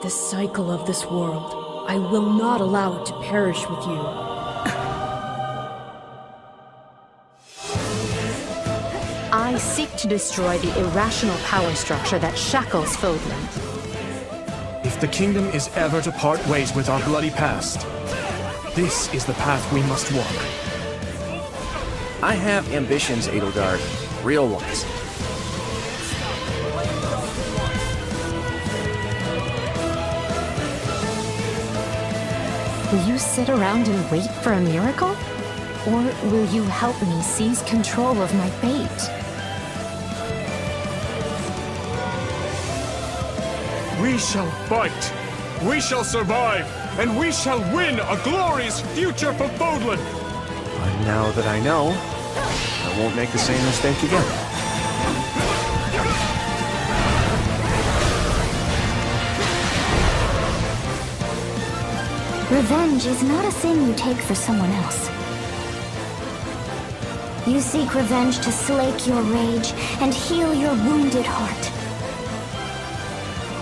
The cycle of this world. I will not allow it to perish with you. I seek to destroy the irrational power structure that shackles Fodland. If the kingdom is ever to part ways with our bloody past, this is the path we must walk. I have ambitions, Edelgard. Real ones. Will you sit around and wait for a miracle? Or will you help me seize control of my fate? We shall fight, we shall survive, and we shall win a glorious future for Fodland! But now that I know, I won't make the same mistake again. Revenge is not a thing you take for someone else. You seek revenge to slake your rage and heal your wounded heart.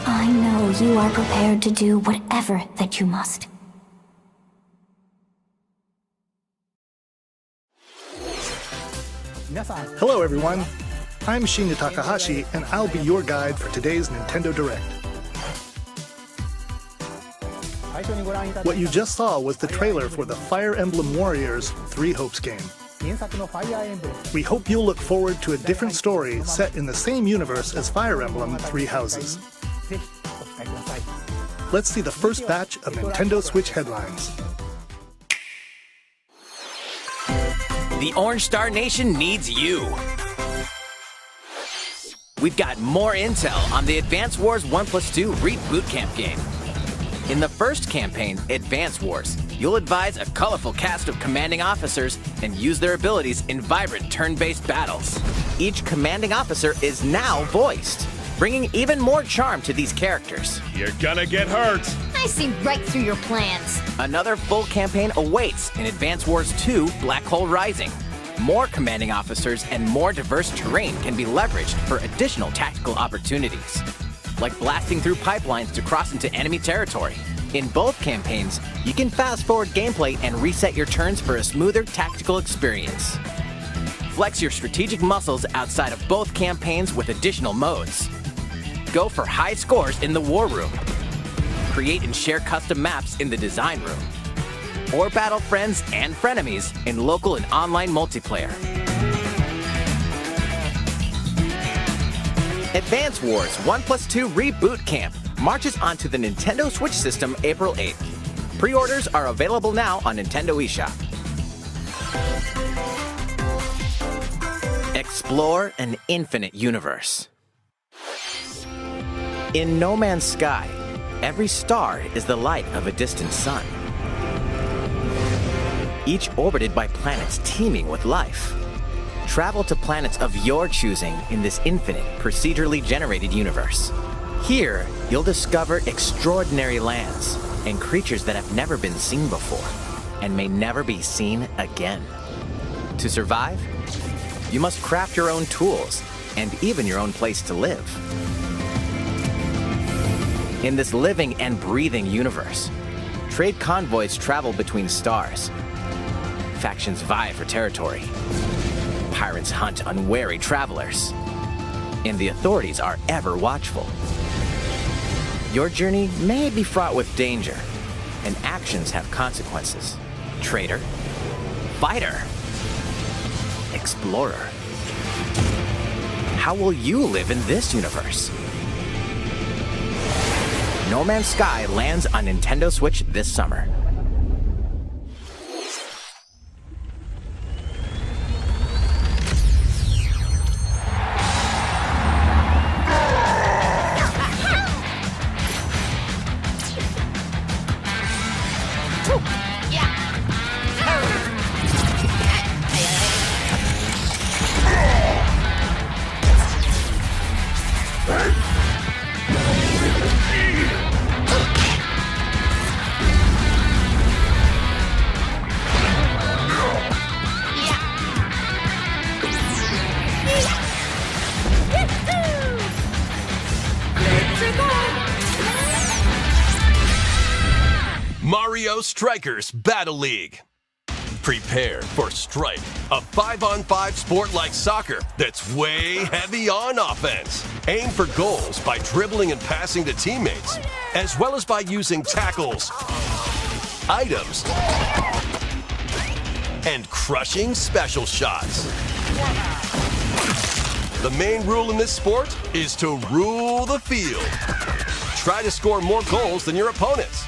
I know you are prepared to do whatever that you must. Hello everyone, I'm Shinya Takahashi and I'll be your guide for today's Nintendo Direct. What you just saw was the trailer for the Fire Emblem Warriors 3 Hopes game. We hope you'll look forward to a different story set in the same universe as Fire Emblem 3 Houses. Let's see the first batch of Nintendo Switch headlines. The Orange Star Nation needs you. We've got more intel on the Advance Wars 1+2 Reboot Camp game. In the first campaign, Advance Wars, you'll advise a colorful cast of commanding officers and use their abilities in vibrant turn-based battles. Each commanding officer is now voiced, bringing even more charm to these characters. You're gonna get hurt! I see right through your plans. Another full campaign awaits in Advance Wars 2 Black Hole Rising. More commanding officers and more diverse terrain can be leveraged for additional tactical opportunities, like blasting through pipelines to cross into enemy territory. In both campaigns, you can fast-forward gameplay and reset your turns for a smoother tactical experience. Flex your strategic muscles outside of both campaigns with additional modes. Go for high scores in the War Room. Create and share custom maps in the Design Room. Or battle friends and frenemies in local and online multiplayer. Advance Wars 1+2 Reboot Camp marches onto the Nintendo Switch system April 8th. Pre-orders are available now on Nintendo eShop. Explore an infinite universe. In No Man's Sky, every star is the light of a distant sun, each orbited by planets teeming with life. Travel to planets of your choosing in this infinite, procedurally generated universe. Here, you'll discover extraordinary lands and creatures that have never been seen before and may never be seen again. To survive, you must craft your own tools and even your own place to live. In this living and breathing universe, trade convoys travel between stars. Factions vie for territory. Pirates hunt unwary travelers. And the authorities are ever watchful. Your journey may be fraught with danger, and actions have consequences. Traitor, fighter, explorer. How will you live in this universe? No Man's Sky lands on Nintendo Switch this summer. Strikers Battle League. Prepare for Strike, a 5-on-5 sport like soccer that's way heavy on offense. Aim for goals by dribbling and passing to teammates, as well as by using tackles, items, and crushing special shots. The main rule in this sport is to rule the field. Try to score more goals than your opponents.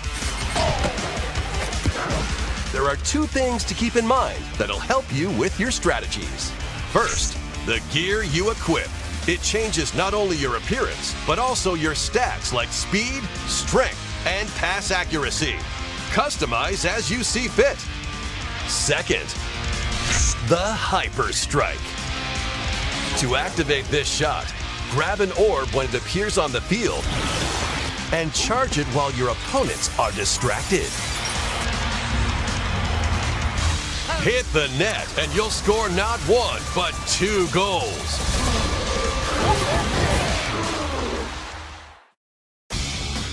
There are two things to keep in mind that'll help you with your strategies. First, the gear you equip. It changes not only your appearance, but also your stats like speed, strength, and pass accuracy. Customize as you see fit. Second, the Hyper Strike. To activate this shot, grab an orb when it appears on the field and charge it while your opponents are distracted. Hit the net and you'll score not one, but 2 goals.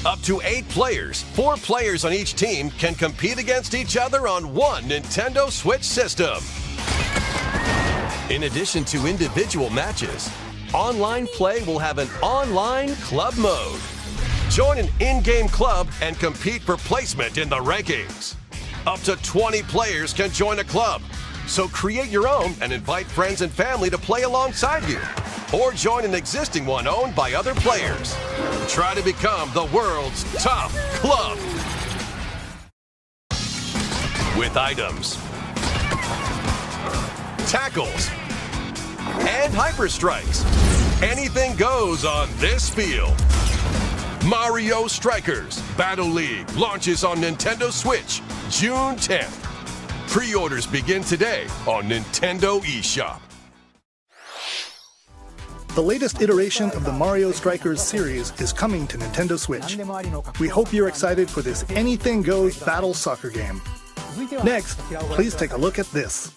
Up to 8 players, 4 players on each team can compete against each other on one Nintendo Switch system. In addition to individual matches, online play will have an online club mode. Join an in-game club and compete for placement in the rankings. Up to 20 players can join a club, so create your own and invite friends and family to play alongside you, or join an existing one owned by other players. Try to become the world's top club. With items, tackles, and hyper strikes, anything goes on this field. Mario Strikers Battle League launches on Nintendo Switch June 10th. Pre-orders begin today on Nintendo eShop. The latest iteration of the Mario Strikers series is coming to Nintendo Switch. We hope you're excited for this anything goes battle soccer game. Next, please take a look at this.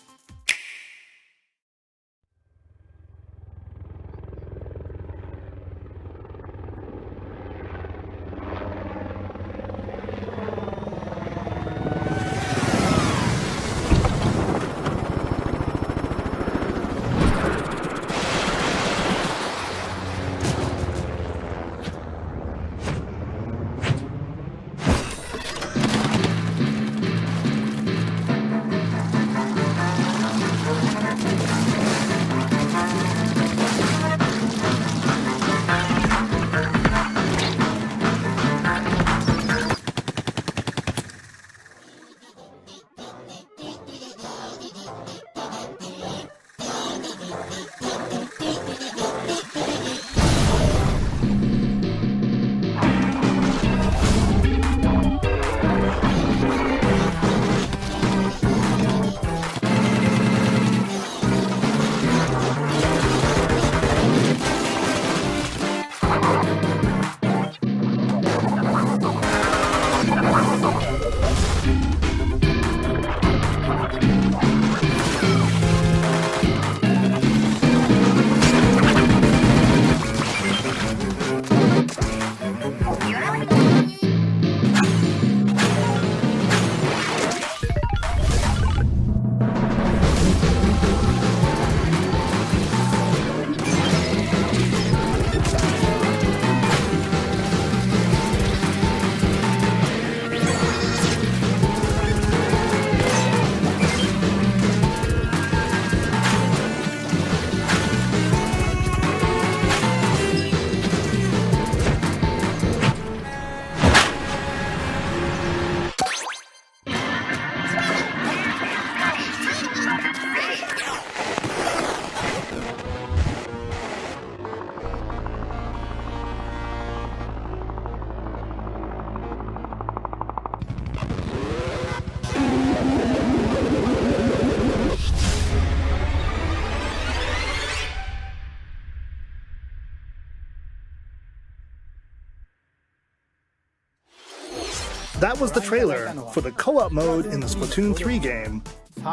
That was the trailer for the co-op mode in the Splatoon 3 game,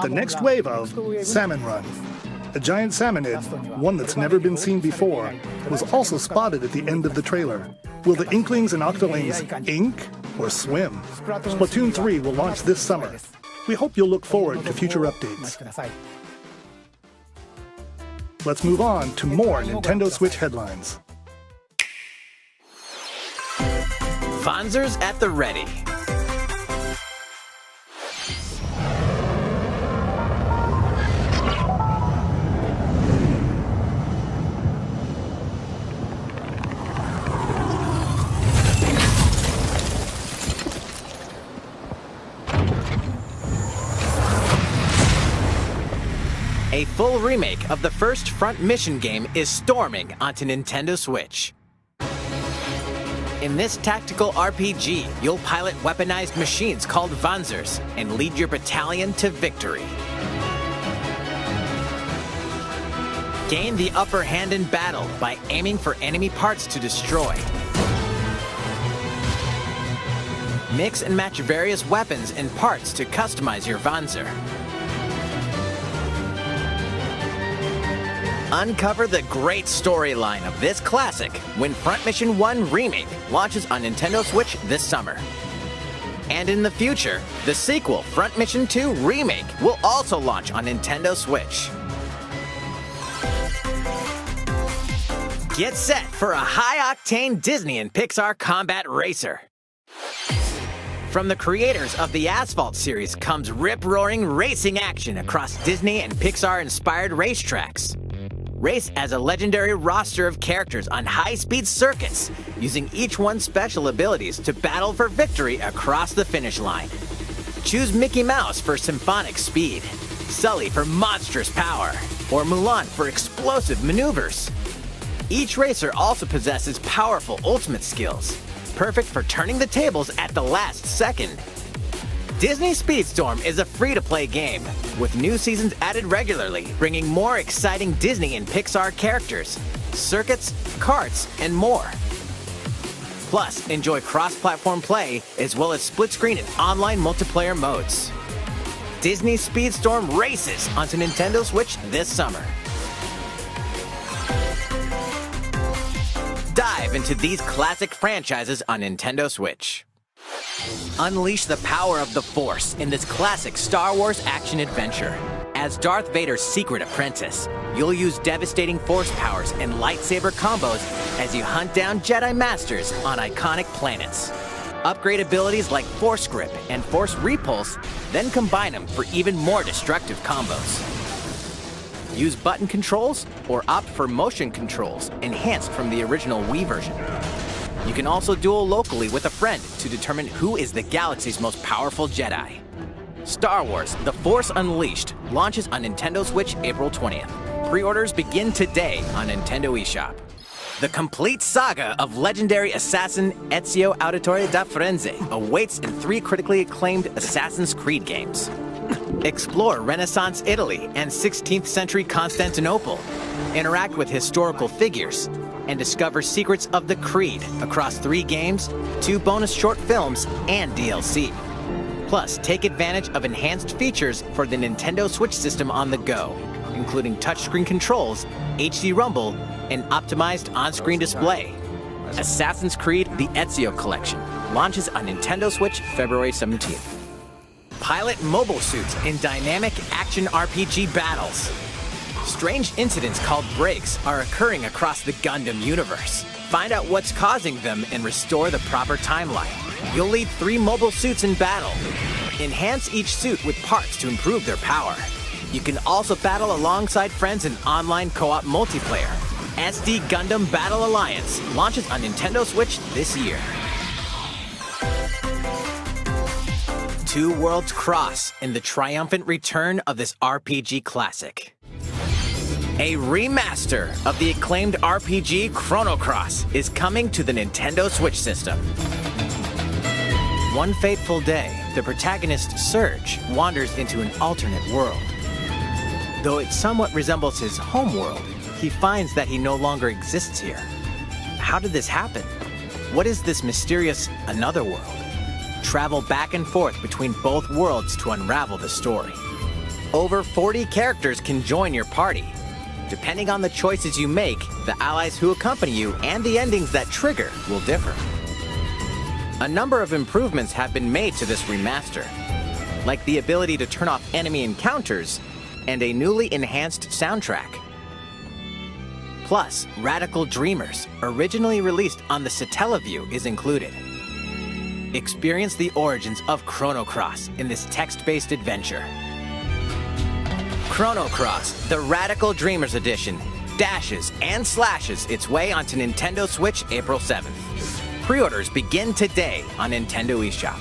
the next wave of Salmon Run. A giant salmonid, one that's never been seen before, was also spotted at the end of the trailer. Will the Inklings and Octolings ink or swim. Splatoon 3 will launch this summer. We hope you'll look forward to future updates. Let's move on to more Nintendo Switch headlines. Vanzers at the ready. A full remake of the first Front Mission game is storming onto Nintendo Switch. In this tactical RPG, you'll pilot weaponized machines called Vanzers and lead your battalion to victory. Gain the upper hand in battle by aiming for enemy parts to destroy. Mix and match various weapons and parts to customize your Vanzer. Uncover the great storyline of this classic when Front Mission 1 Remake launches on Nintendo Switch this summer. And in the future, the sequel, Front Mission 2 Remake, will also launch on Nintendo Switch. Get set for a high-octane Disney and Pixar combat racer. From the creators of the Asphalt series comes rip-roaring racing action across Disney and Pixar-inspired racetracks. Race as a legendary roster of characters on high-speed circuits, using each one's special abilities to battle for victory across the finish line. Choose Mickey Mouse for symphonic speed, Sully for monstrous power, or Mulan for explosive maneuvers. Each racer also possesses powerful ultimate skills, perfect for turning the tables at the last second. Disney Speedstorm is a free-to-play game, with new seasons added regularly, bringing more exciting Disney and Pixar characters, circuits, karts, and more. Plus, enjoy cross-platform play, as well as split-screen and online multiplayer modes. Disney Speedstorm races onto Nintendo Switch this summer. Dive into these classic franchises on Nintendo Switch. Unleash the power of the Force in this classic Star Wars action-adventure. As Darth Vader's secret apprentice, you'll use devastating Force powers and lightsaber combos as you hunt down Jedi Masters on iconic planets. Upgrade abilities like Force Grip and Force Repulse, then combine them for even more destructive combos. Use button controls or opt for motion controls, enhanced from the original Wii version. You can also duel locally with a friend to determine who is the galaxy's most powerful Jedi. Star Wars: The Force Unleashed launches on Nintendo Switch April 20th. Pre-orders begin today on Nintendo eShop. The complete saga of legendary assassin Ezio Auditore da Firenze awaits in 3 critically acclaimed Assassin's Creed games. Explore Renaissance Italy and 16th century Constantinople. Interact with historical figures and discover secrets of the Creed across 3 games, 2 bonus short films, and DLC. Plus, take advantage of enhanced features for the Nintendo Switch system on the go, including touchscreen controls, HD Rumble, and optimized on-screen display. Assassin's Creed: The Ezio Collection launches on Nintendo Switch February 17th. Pilot mobile suits in dynamic action RPG battles. Strange incidents called breaks are occurring across the Gundam universe. Find out what's causing them and restore the proper timeline. You'll lead 3 mobile suits in battle. Enhance each suit with parts to improve their power. You can also battle alongside friends in online co-op multiplayer. SD Gundam Battle Alliance launches on Nintendo Switch this year. Two worlds cross in the triumphant return of this RPG classic. A remaster of the acclaimed RPG Chrono Cross is coming to the Nintendo Switch system. One fateful day, the protagonist Serge wanders into an alternate world. Though it somewhat resembles his home world, he finds that he no longer exists here. How did this happen? What is this mysterious another world? Travel back and forth between both worlds to unravel the story. Over 40 characters can join your party. Depending on the choices you make, the allies who accompany you and the endings that trigger will differ. A number of improvements have been made to this remaster, like the ability to turn off enemy encounters and a newly enhanced soundtrack. Plus, Radical Dreamers, originally released on the Satellaview, is included. Experience the origins of Chrono Cross in this text-based adventure. Chrono Cross, the Radical Dreamers edition, dashes and slashes its way onto Nintendo Switch April 7th. Pre-orders begin today on Nintendo eShop.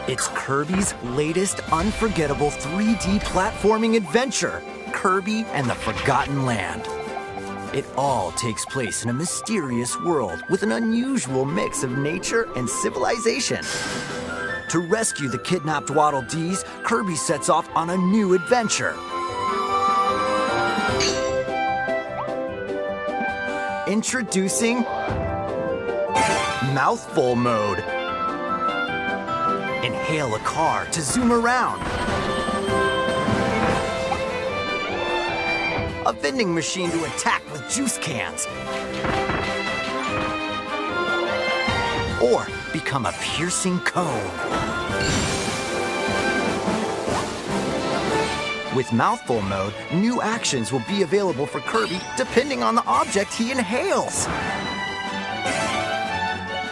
It's Kirby's latest unforgettable 3D platforming adventure, Kirby and the Forgotten Land. It all takes place in a mysterious world with an unusual mix of nature and civilization. To rescue the kidnapped Waddle Dees, Kirby sets off on a new adventure. Introducing Mouthful Mode. Inhale a car to zoom around. A vending machine to attack with juice cans. Or become a piercing cone. With Mouthful Mode, new actions will be available for Kirby depending on the object he inhales.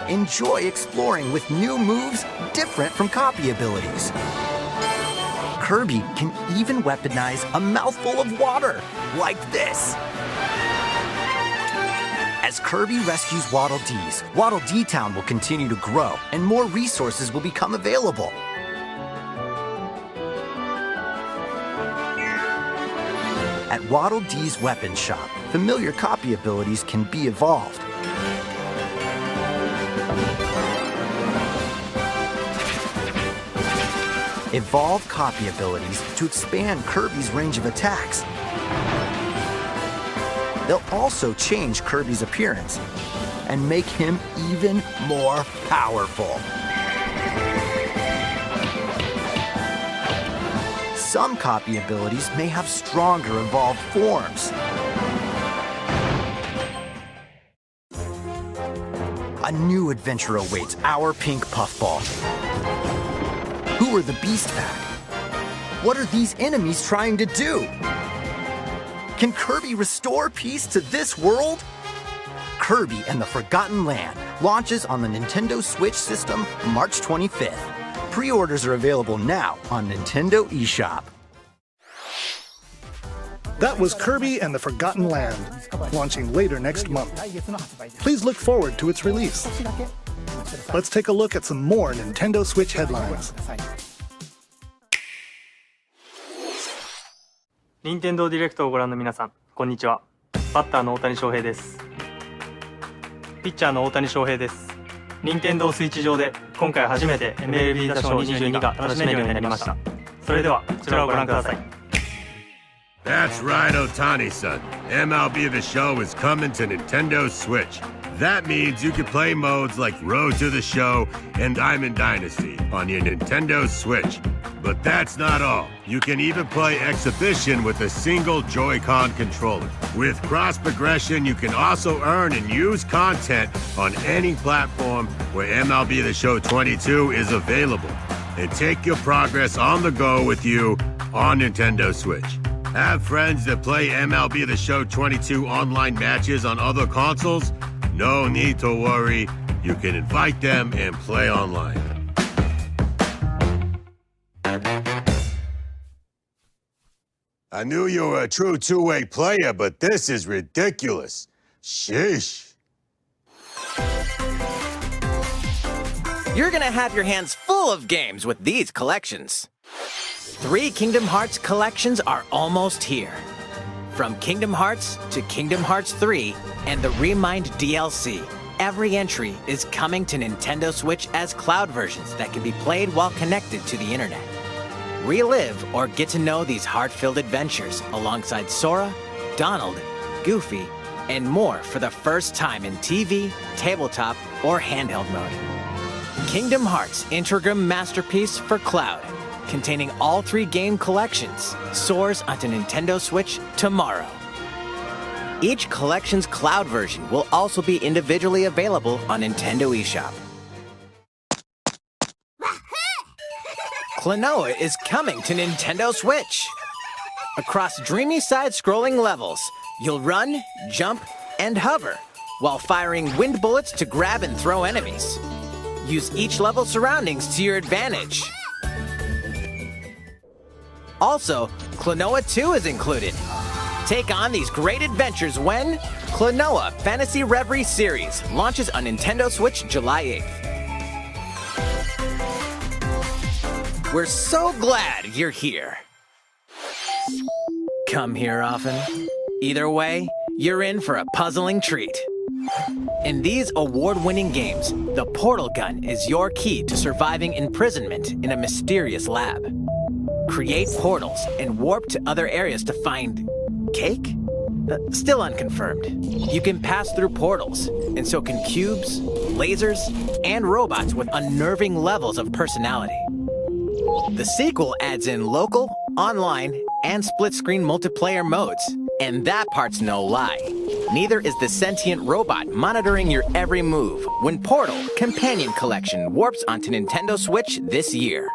Enjoy exploring with new moves different from copy abilities. Kirby can even weaponize a mouthful of water, like this. As Kirby rescues Waddle Dees, Waddle Dee Town will continue to grow and more resources will become available. At Waddle Dee's Weapon Shop, familiar copy abilities can be evolved. Evolve copy abilities to expand Kirby's range of attacks. They'll also change Kirby's appearance and make him even more powerful. Some copy abilities may have stronger evolved forms. A new adventure awaits our pink puffball. Who are the Beast Pack? What are these enemies trying to do? Can Kirby restore peace to this world? Kirby and the Forgotten Land launches on the Nintendo Switch system March 25th. Pre-orders are available now on Nintendo eShop. That was Kirby and the Forgotten Land, launching later next month. Please look forward to its release. Let's take a look at some more Nintendo Switch headlines. 任天堂ディレクトをご覧の皆さん、こんにちは。バッターの大谷翔平です。ピッチャーの大谷翔平です。任天堂スイッチ上で今回初めて MLB 打賞22が楽しめるようになりました。それではこちらをご覧ください。That's right, Otani-san. MLB The Show is coming to Nintendo Switch. That means you can play modes like Road to the Show and Diamond Dynasty on your Nintendo Switch. But that's not all. You can even play Exhibition with a single Joy-Con controller. With cross-progression, you can also earn and use content on any platform where MLB The Show 22 is available. And take your progress on the go with you on Nintendo Switch. Have friends that play MLB The Show 22 online matches on other consoles? No need to worry. You can invite them and play online. I knew you were a true two-way player, but this is ridiculous. Sheesh. You're gonna have your hands full of games with these collections. 3 Kingdom Hearts collections are almost here. From Kingdom Hearts to Kingdom Hearts 3 and the Remind DLC, every entry is coming to Nintendo Switch as cloud versions that can be played while connected to the internet. Relive or get to know these heart-filled adventures alongside Sora, Donald, Goofy, and more for the first time in TV, tabletop, or handheld mode. Kingdom Hearts Integrum Masterpiece for Cloud, containing all 3 game collections, soars onto Nintendo Switch tomorrow. Each collection's cloud version will also be individually available on Nintendo eShop. Klonoa is coming to Nintendo Switch. Across dreamy side-scrolling levels, you'll run, jump, and hover, while firing wind bullets to grab and throw enemies. Use each level's surroundings to your advantage. Also, Klonoa 2 is included. Take on these great adventures when Klonoa Fantasy Reverie Series launches on Nintendo Switch July 8th. We're so glad you're here. Come here often. Either way, you're in for a puzzling treat. In these award-winning games, the portal gun is your key to surviving imprisonment in a mysterious lab. Create portals and warp to other areas to find cake? Still unconfirmed. You can pass through portals, and so can cubes, lasers, and robots with unnerving levels of personality. The sequel adds in local, online, and split-screen multiplayer modes, and that part's no lie. Neither is the sentient robot monitoring your every move when Portal Companion Collection warps onto Nintendo Switch this year.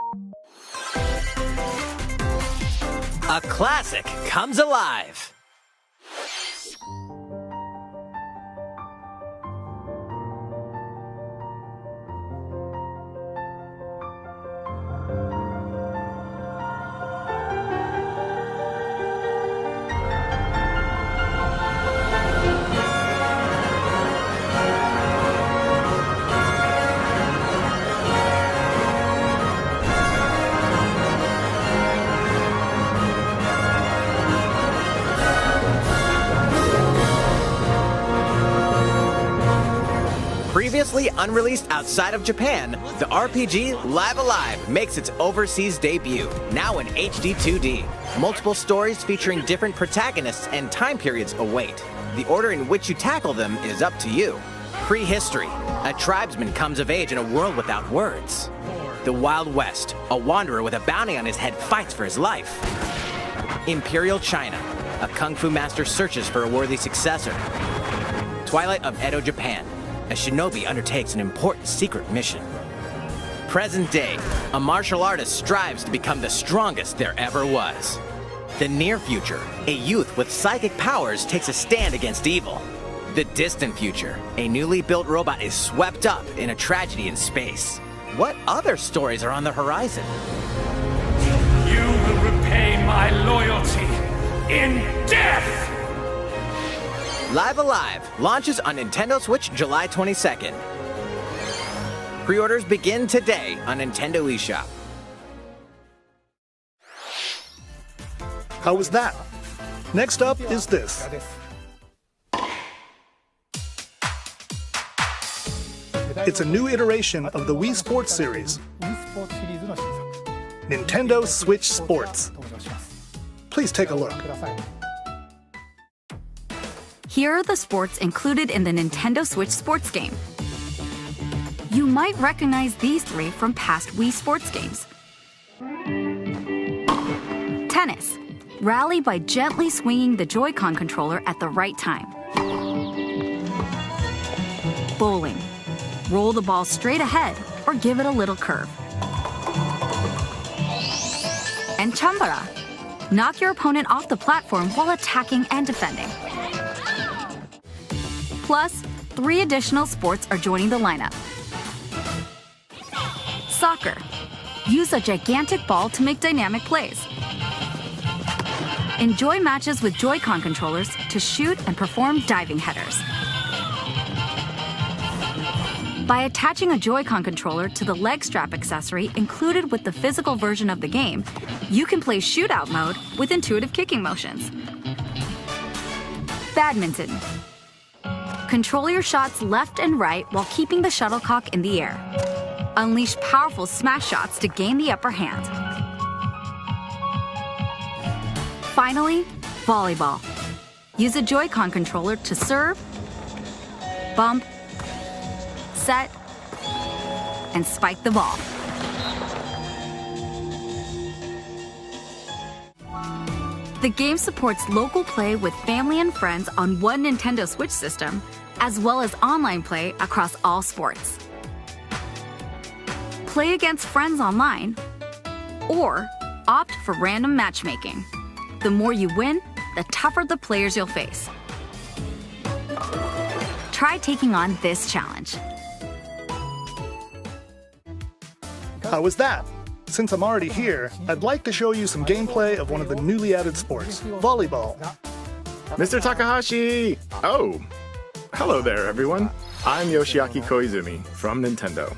A classic comes alive! Previously unreleased outside of Japan, the RPG Live Alive makes its overseas debut, now in HD 2D. Multiple stories featuring different protagonists and time periods await. The order in which you tackle them is up to you. Prehistory, a tribesman comes of age in a world without words. The Wild West, a wanderer with a bounty on his head fights for his life. Imperial China, a kung fu master searches for a worthy successor. Twilight of Edo, Japan, a shinobi undertakes an important secret mission. Present day, a martial artist strives to become the strongest there ever was. The near future, a youth with psychic powers takes a stand against evil. The distant future, a newly built robot is swept up in a tragedy in space. What other stories are on the horizon? You will repay my loyalty in death! Live Alive launches on Nintendo Switch July 22nd. Pre-orders begin today on Nintendo eShop. How was that? Next up is this. It's a new iteration of the Wii Sports series. Nintendo Switch Sports. Please take a look. Here are the sports included in the Nintendo Switch Sports game. You might recognize these 3 from past Wii Sports games. Tennis. Rally by gently swinging the Joy-Con controller at the right time. Bowling. Roll the ball straight ahead or give it a little curve. And Chambara. Knock your opponent off the platform while attacking and defending. Plus, 3 additional sports are joining the lineup. Soccer. Use a gigantic ball to make dynamic plays. Enjoy matches with Joy-Con controllers to shoot and perform diving headers. By attaching a Joy-Con controller to the leg strap accessory included with the physical version of the game, you can play shootout mode with intuitive kicking motions. Badminton. Control your shots left and right while keeping the shuttlecock in the air. Unleash powerful smash shots to gain the upper hand. Finally, volleyball. Use a Joy-Con controller to serve, bump, set, and spike the ball. The game supports local play with family and friends on one Nintendo Switch system, as well as online play across all sports. Play against friends online, or opt for random matchmaking. The more you win, the tougher the players you'll face. Try taking on this challenge. How was that? Since I'm already here, I'd like to show you some gameplay of one of the newly added sports, volleyball. Mr. Takahashi! Oh, hello there, everyone. I'm Yoshiaki Koizumi from Nintendo.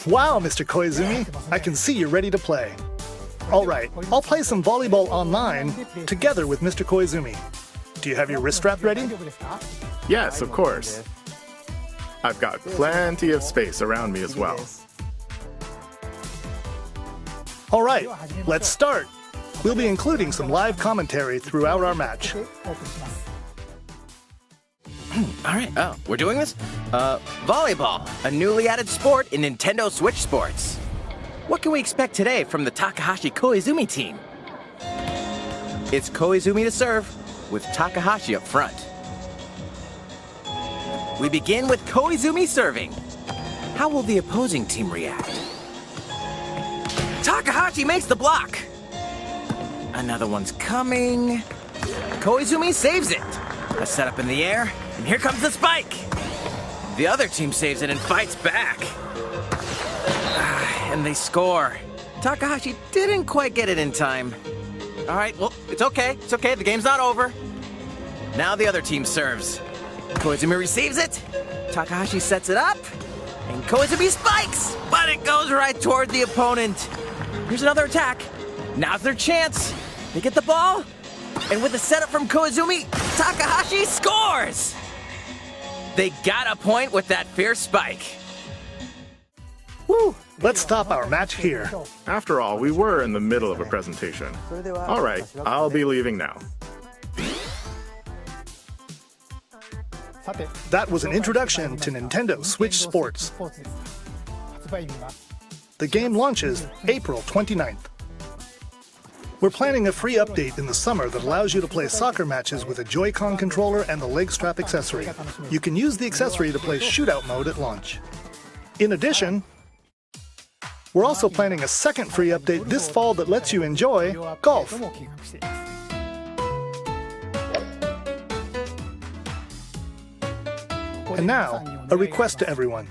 Wow, Mr. Koizumi, I can see you're ready to play. All right, I'll play some volleyball online together with Mr. Koizumi. Do you have your wrist strap ready? Yes, of course. I've got plenty of space around me as well. All right, let's start. We'll be including some live commentary throughout our match. All right, we're doing this? Volleyball, a newly added sport in Nintendo Switch Sports. What can we expect today from the Takahashi Koizumi team? It's Koizumi to serve, with Takahashi up front. We begin with Koizumi serving. How will the opposing team react? Takahashi makes the block. Another one's coming. Koizumi saves it. A setup in the air, and here comes the spike. The other team saves it and fights back. And they score. Takahashi didn't quite get it in time. All right, well, it's okay. It's okay. The game's not over. Now the other team serves. Koizumi receives it. Takahashi sets it up. And Koizumi spikes, but it goes right toward the opponent. Here's another attack. Now's their chance. They get the ball. And with the setup from Koizumi, Takahashi scores! They got a point with that fierce spike. Woo! Let's stop our match here. After all, we were in the middle of a presentation. All right, I'll be leaving now. That was an introduction to Nintendo Switch Sports. The game launches April 29th. We're planning a free update in the summer that allows you to play soccer matches with a Joy-Con controller and the leg strap accessory. You can use the accessory to play shootout mode at launch. In addition, we're also planning a second free update this fall that lets you enjoy golf. And now, a request to everyone.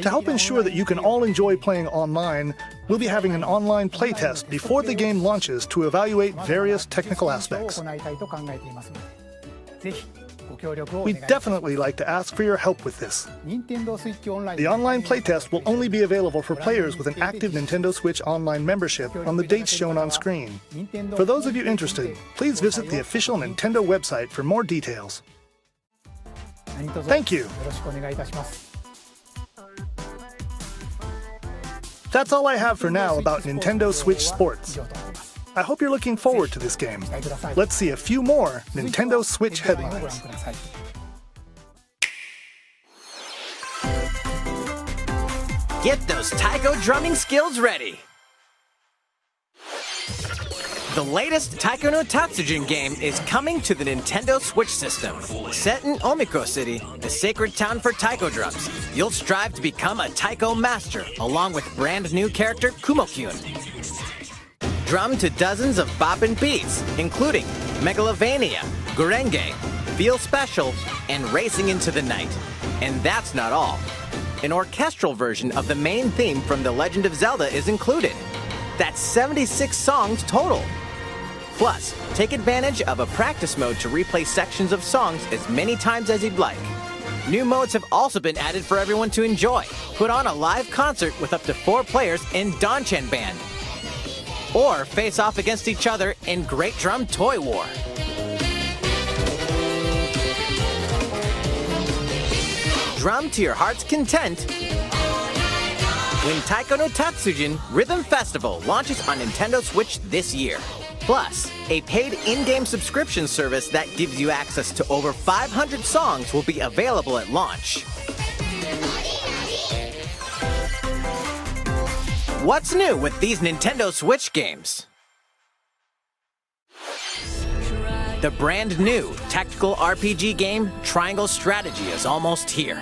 To help ensure that you can all enjoy playing online, we'll be having an online playtest before the game launches to evaluate various technical aspects. We'd definitely like to ask for your help with this. The online playtest will only be available for players with an active Nintendo Switch Online membership on the dates shown on screen. For those of you interested, please visit the official Nintendo website for more details. Thank you. That's all I have for now about Nintendo Switch Sports. I hope you're looking forward to this game. Let's see a few more Nintendo Switch headlines. Get those taiko drumming skills ready. The latest Taiko no Tatsujin game is coming to the Nintendo Switch system. Set in Omiko City, the sacred town for taiko drums, you'll strive to become a taiko master, along with brand new character Kumo-kyun. Drum to dozens of boppin' beats, including Megalovania, Gurenge, Feel Special, and Racing into the Night. And that's not all. An orchestral version of the main theme from The Legend of Zelda is included. That's 76 songs total. Plus, take advantage of a practice mode to replay sections of songs as many times as you'd like. New modes have also been added for everyone to enjoy. Put on a live concert with up to 4 players in Danchan Band. Or face off against each other in Great Drum Toy War. Drum to your heart's content when Taiko no Tatsujin Rhythm Festival launches on Nintendo Switch this year. Plus, a paid in-game subscription service that gives you access to over 500 songs will be available at launch. What's new with these Nintendo Switch games? The brand new tactical RPG game Triangle Strategy is almost here.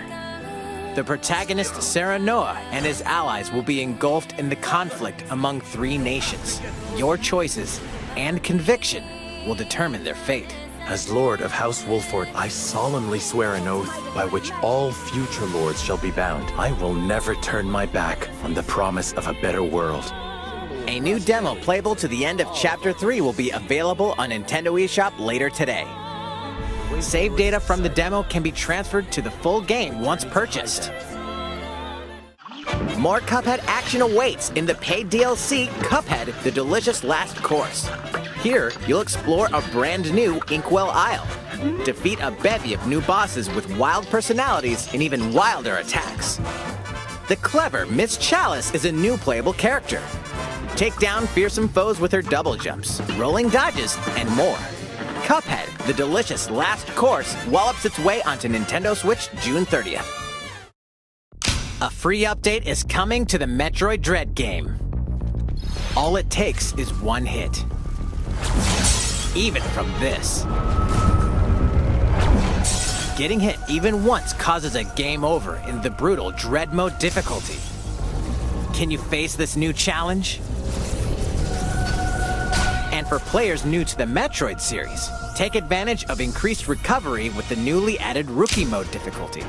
The protagonist Sarah Noah and his allies will be engulfed in the conflict among 3 nations. Your choices and conviction will determine their fate. As Lord of House Wolford, I solemnly swear an oath by which all future lords shall be bound. I will never turn my back on the promise of a better world. A new demo playable to the end of Chapter 3 will be available on Nintendo eShop later today. Save data from the demo can be transferred to the full game once purchased. More Cuphead action awaits in the paid DLC Cuphead: The Delicious Last Course. Here, you'll explore a brand new Inkwell Isle, defeat a bevy of new bosses with wild personalities and even wilder attacks. The clever Miss Chalice is a new playable character. Take down fearsome foes with her double jumps, rolling dodges, and more. Cuphead: The Delicious Last Course wallops its way onto Nintendo Switch June 30th. A free update is coming to the Metroid Dread game. All it takes is one hit. Even from this. Getting hit even once causes a game over in the brutal Dread Mode difficulty. Can you face this new challenge? And for players new to the Metroid series, take advantage of increased recovery with the newly added Rookie Mode difficulty.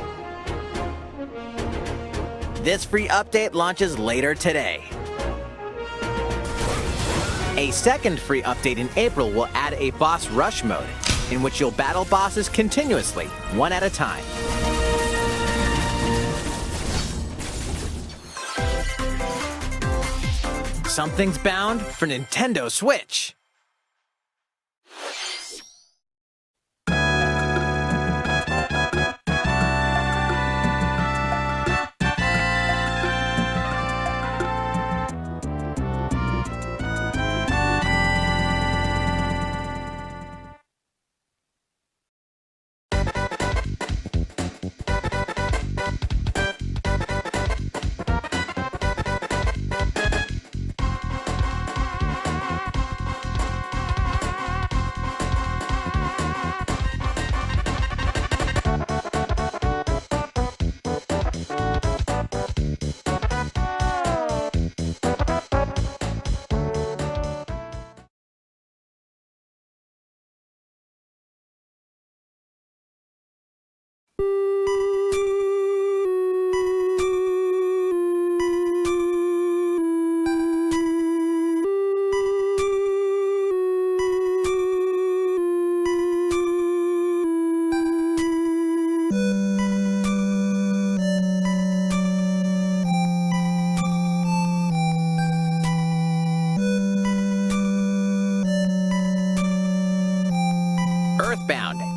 This free update launches later today. A second free update in April will add a boss rush mode, in which you'll battle bosses continuously, one at a time. Something's bound for Nintendo Switch.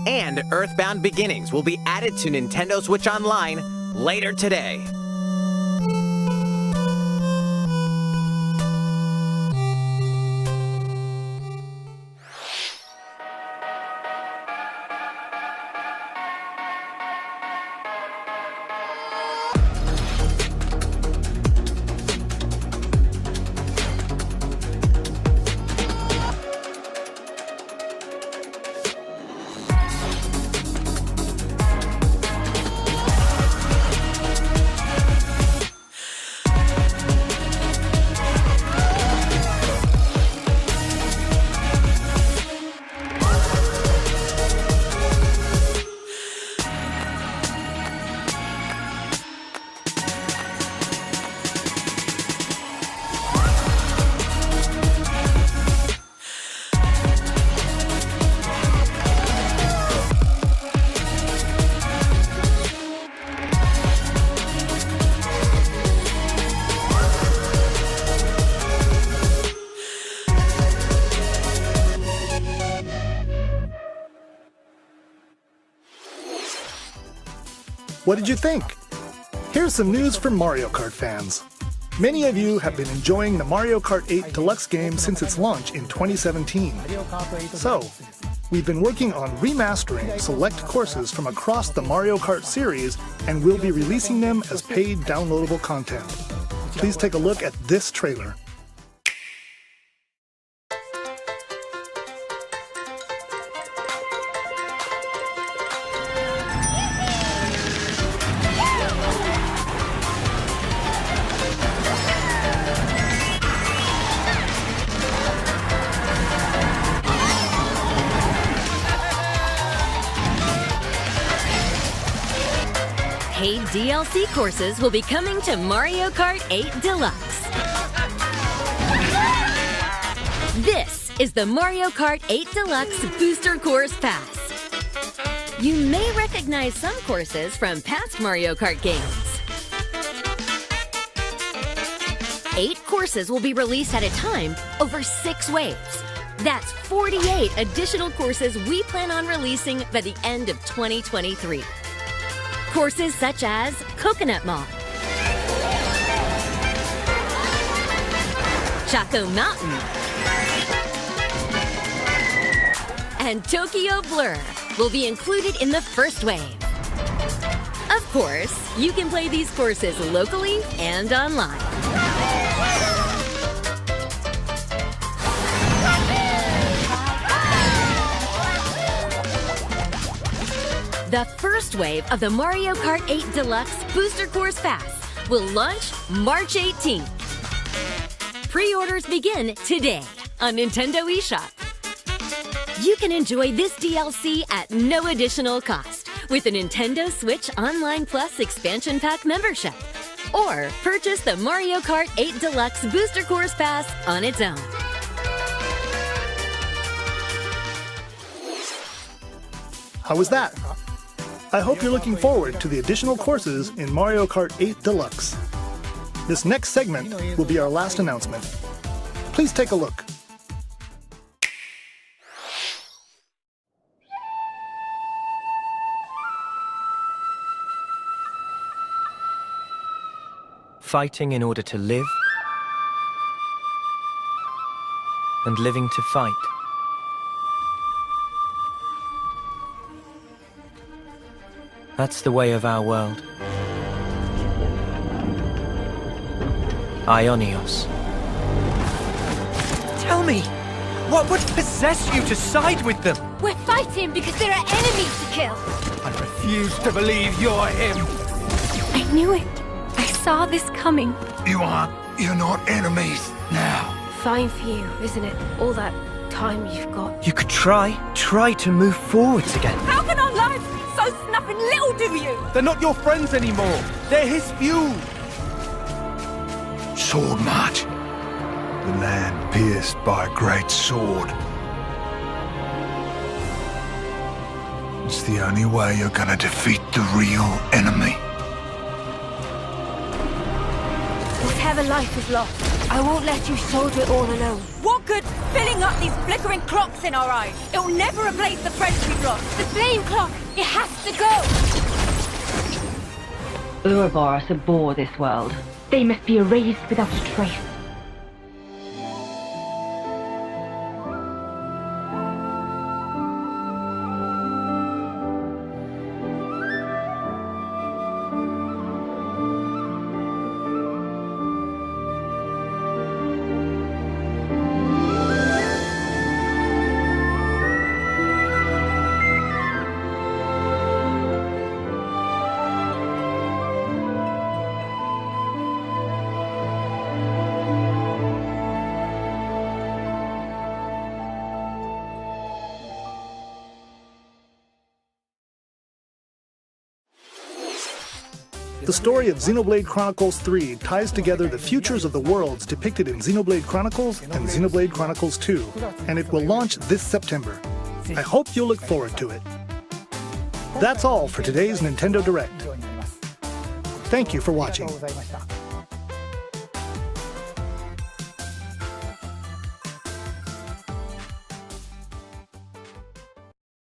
And Earthbound Beginnings will be added to Nintendo Switch Online later today. What did you think? Here's some news for Mario Kart fans. Many of you have been enjoying the Mario Kart 8 Deluxe game since its launch in 2017. So, we've been working on remastering select courses from across the Mario Kart series, and we'll be releasing them as paid downloadable content. Please take a look at this trailer. Paid DLC courses will be coming to Mario Kart 8 Deluxe. This is the Mario Kart 8 Deluxe Booster Course Pass. You may recognize some courses from past Mario Kart games. 8 courses will be released at a time over 6 waves. That's 48 additional courses we plan on releasing by the end of 2023. Courses such as Coconut Mall, Chaco Mountain, and Tokyo Blur will be included in the first wave. Of course, you can play these courses locally and online. The first wave of the Mario Kart 8 Deluxe Booster Course Pass will launch March 18th. Pre-orders begin today on Nintendo eShop. You can enjoy this DLC at no additional cost with a Nintendo Switch Online Plus Expansion Pack membership, or purchase the Mario Kart 8 Deluxe Booster Course Pass on its own. How was that? I hope you're looking forward to the additional courses in Mario Kart 8 Deluxe. This next segment will be our last announcement. Please take a look. Fighting in order to live, and living to fight. That's the way of our world. Ionios. Tell me, what would possess you to side with them? We're fighting because there are enemies to kill. I refuse to believe you're him. I knew it. I saw this coming. You're not enemies now. Fine for you, isn't it? All that time you've got. You could try to move forwards again. How can our lives be so snapping little to you? They're not your friends anymore. They're his fuel. Sword march. The land pierced by a great sword. It's the only way you're gonna defeat the real enemy. Whatever life is lost, I won't let you soldier it all alone. What good filling up these flickering clocks in our eyes? It'll never replace the friends we've lost. The flame clock, it has to go! Ouroboros abhor this world. They must be erased without a trace. The story of Xenoblade Chronicles 3 ties together the futures of the worlds depicted in Xenoblade Chronicles and Xenoblade Chronicles 2, and it will launch this September. I hope you'll look forward to it. That's all for today's Nintendo Direct. Thank you for watching.